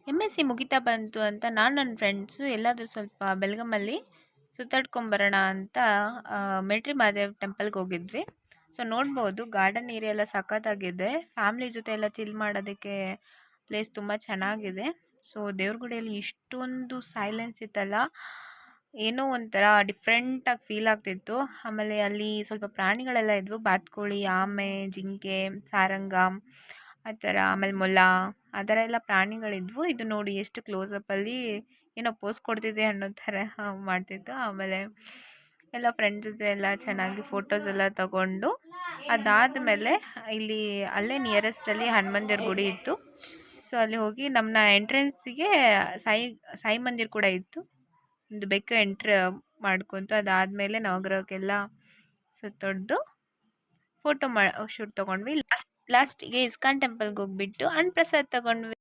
MSc ಮುಗಿತಾ ಬಂತು ಅಂತ ನಾನು ನನ್ನ ಫ್ರೆಂಡ್ಸು ಎಲ್ಲಾದರೂ ಸ್ವಲ್ಪ ಬೆಳಗಾಮಲ್ಲಿ ಸುತ್ತಾಡ್ಕೊಂಬರೋಣ ಅಂತ ಮಿಲ್ಟ್ರಿ ಮಹಾದೇವ್ ಟೆಂಪಲ್ಗೆ ಹೋಗಿದ್ವಿ. ಸೊ ನೋಡ್ಬೋದು ಗಾರ್ಡನ್ ಏರಿಯಾ ಎಲ್ಲ ಸಖತ್ತಾಗಿದೆ. ಫ್ಯಾಮ್ಲಿ ಜೊತೆ ಎಲ್ಲ ಚಿಲ್ ಮಾಡೋದಕ್ಕೆ ಪ್ಲೇಸ್ ತುಂಬ ಚೆನ್ನಾಗಿದೆ. ಸೊ ದೇವ್ರ ಗುಡಿಯಲ್ಲಿ ಇಷ್ಟೊಂದು ಸೈಲೆನ್ಸ್ ಇತ್ತಲ್ಲ, ಏನೋ ಒಂಥರ ಡಿಫ್ರೆಂಟಾಗಿ ಫೀಲ್ ಆಗ್ತಿತ್ತು. ಆಮೇಲೆ ಅಲ್ಲಿ ಸ್ವಲ್ಪ ಪ್ರಾಣಿಗಳೆಲ್ಲ ಇದ್ವು, ಬಾತುಕೋಳಿ, ಆಮೆ, ಜಿಂಕೆ, ಸಾರಂಗ ಆ ಥರ, ಆಮೇಲೆ ಮೊಲ ಆ ಥರ ಎಲ್ಲ ಪ್ರಾಣಿಗಳಿದ್ವು. ಇದು ನೋಡಿ ಎಷ್ಟು ಕ್ಲೋಸಪ್ಪಲ್ಲಿ ಏನೋ ಪೋಸ್ ಕೊಡ್ತಿದೆ ಅನ್ನೋ ಥರ ಮಾಡ್ತಿತ್ತು. ಆಮೇಲೆ ಎಲ್ಲ ಫ್ರೆಂಡ್ಸ್ ಜೊತೆ ಎಲ್ಲ ಚೆನ್ನಾಗಿ ಫೋಟೋಸ್ ಎಲ್ಲ ತಗೊಂಡು ಅದಾದಮೇಲೆ ಇಲ್ಲಿ ಅಲ್ಲೇ ನಿಯರೆಸ್ಟಲ್ಲಿ ಹನುಮಂತ ದೇವ್ರ ಗುಡಿ ಇತ್ತು. ಸೊ ಅಲ್ಲಿ ಹೋಗಿ ನಮ್ಮನ್ನ ಎಂಟ್ರೆನ್ಸಿಗೆ ಸಾಯಿ ಮಂದಿರ ಕೂಡ ಇತ್ತು, ಒಂದು ಬೆಕ್ಕು ಮಾಡ್ಕೊತು. ಅದಾದಮೇಲೆ ನವಗ್ರಹಕ್ಕೆಲ್ಲ ಸುತ್ತೊಡ್ದು ಫೋಟೋ ಶೂಟ್ ತೊಗೊಂಡ್ವಿ. ಲಾಸ್ಟಿಗೆ ಇಸ್ಕಾನ್ ಟೆಂಪಲ್ಗೆ ಹೋಗ್ಬಿಟ್ಟು ಅನ್ನಪ್ರಸಾದ ತೊಗೊಂಡ್ವಿ.